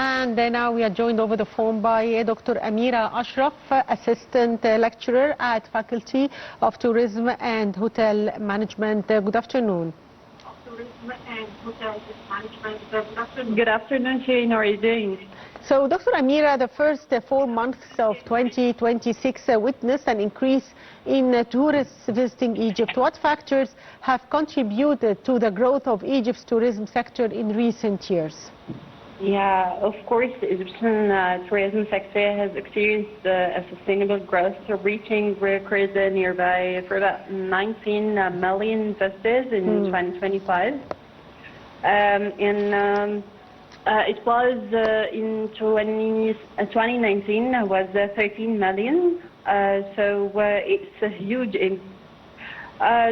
And now we are joined over the phone by Dr. Amira Ashraf, Assistant Lecturer at Faculty of Tourism and Hotel Management. Good afternoon. Good afternoon, Shane. How are you doing? So, Dr. Amira, the first 4 months of 2026 witnessed an increase in tourists visiting Egypt. What factors have contributed to the growth of Egypt's tourism sector in recent years? Yeah, of course, the Egyptian tourism sector has experienced a sustainable growth, reaching records nearby for about 19 million visitors in 2025. It was in 2019 was 13 million, so it's a huge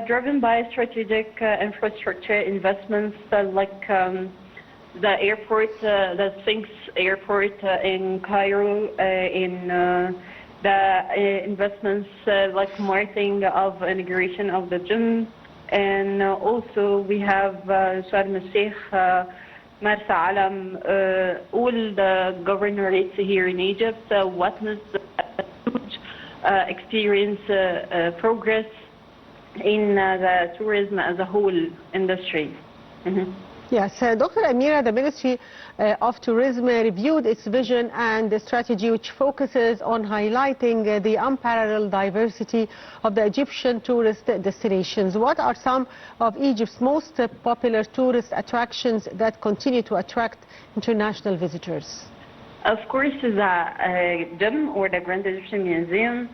driven by strategic infrastructure investments like the airport, the Sphinx airport in Cairo, in the investments like marketing of inauguration of the gym, and also we have Sharm el-Sheikh, Marsa Alam, all the governorates here in Egypt witnessed huge experience progress in the tourism as a whole industry. Yes, Dr. Amira, the Ministry of Tourism reviewed its vision and strategy, which focuses on highlighting the unparalleled diversity of the Egyptian tourist destinations. What are some of Egypt's most popular tourist attractions that continue to attract international visitors? Of course, the Gym or the Grand Egyptian Museum,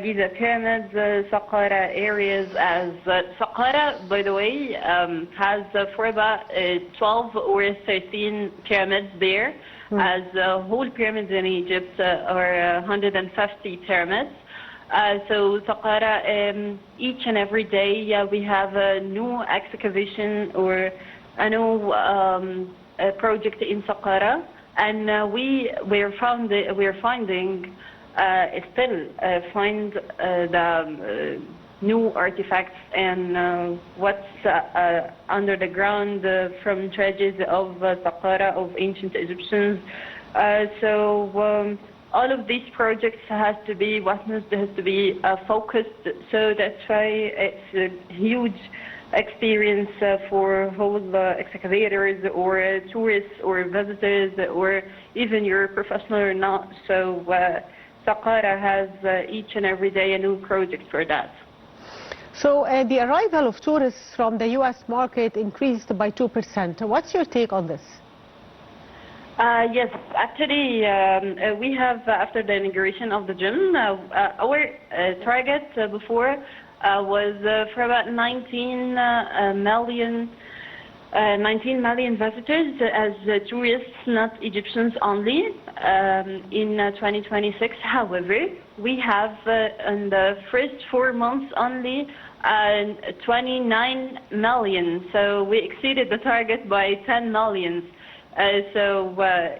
Giza Pyramids, Saqqara areas. As Saqqara, by the way, has for about 12 or 13 pyramids there, as whole pyramids in Egypt are 150 pyramids. So Saqqara, each and every day we have a new excavation or a new project in Saqqara, and we're finding still find the new artifacts and what's under the ground from treasures of Saqqara, of ancient Egyptians. So all of these projects has to be witnessed, has to be focused. So that's why it's a huge experience for whole excavators or tourists or visitors or even you're professional or not. So Saqqara has each and every day a new project for that. So the arrival of tourists from the U.S. market increased by 2%. What's your take on this? Yes, actually, we have, after the inauguration of the gym, our target before was for about 19 million visitors as tourists, not Egyptians only, in 2026. However, we have in the first 4 months only 29 million. So we exceeded the target by 10 million. So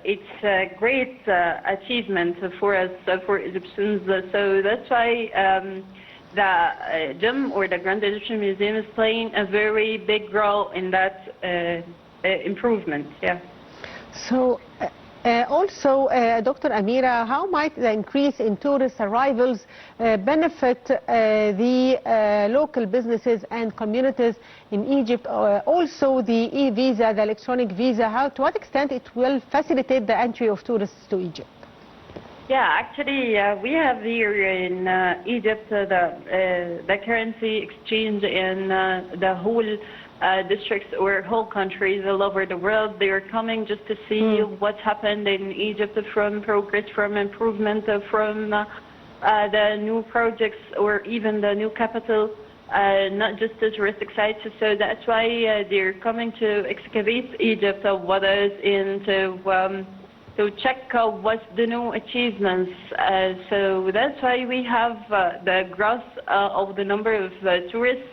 it's a great achievement for us, for Egyptians. So that's why the gym or the Grand Egyptian Museum is playing a very big role in that improvement. Yeah. So also, Dr. Amira, how might the increase in tourist arrivals benefit the local businesses and communities in Egypt? Also, the e-visa, the electronic visa, to what extent it will facilitate the entry of tourists to Egypt? Yeah, actually, we have here in Egypt the currency exchange in the whole districts or whole countries all over the world. They are coming just to see what's happened in Egypt, from progress, from improvement, from the new projects or even the new capital, not just the touristic sites. So that's why they're coming to excavate Egypt with us to check what's the new achievements. So that's why we have the growth of the number of tourists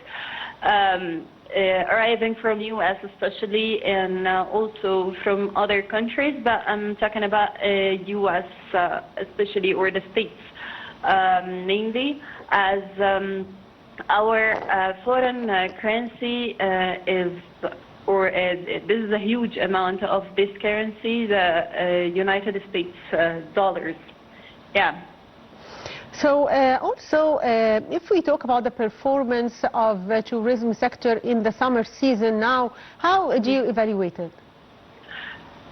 arriving from U.S. especially, and also from other countries, but I'm talking about U.S. Especially, or the States mainly, as our foreign currency is or this is a huge amount of this currency, the United States dollars. Yeah. So also, if we talk about the performance of the tourism sector in the summer season now, how do you evaluate it?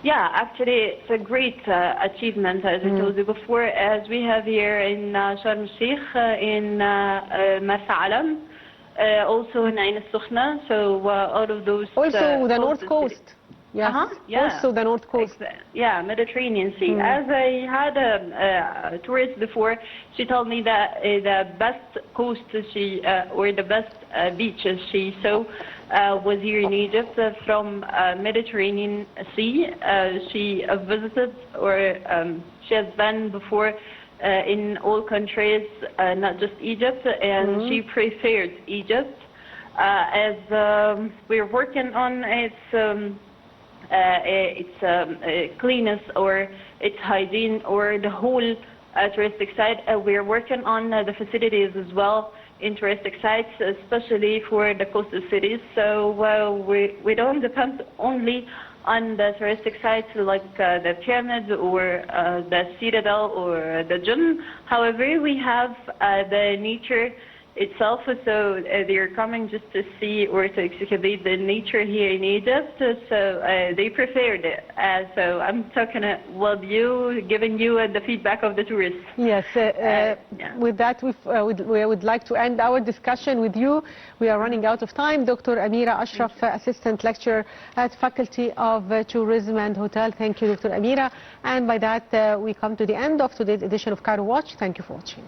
Yeah, actually, it's a great achievement, as I told you before, as we have here in Sharm el-Sheikh, in Marsa Alam, also in Ain al-Sukhna, so all of those... Also the North Coast. Yes, yeah. also the North Coast. Yeah, Mediterranean Sea. As I had a tourist before, she told me that the best coast or the best beaches she saw was here in Egypt from Mediterranean Sea. She visited, or she has been before in all countries, not just Egypt, and she preferred Egypt as we're working on its cleanness or its hygiene or the whole touristic site. We're working on the facilities as well in touristic sites, especially for the coastal cities. So we don't depend only on the touristic sites like the pyramids or the citadel or the gym. However, we have the nature itself, so they're coming just to see or to excavate the nature here in Egypt, so they preferred it. So I'm talking with you, giving you the feedback of the tourists. Yes, with that we would like to end our discussion with you. We are running out of time. Dr. Amira Ashraf, Assistant Lecturer at Faculty of Tourism and Hotel. Thank you, Dr. Amira. And by that we come to the end of today's edition of Cairo Watch. Thank you for watching.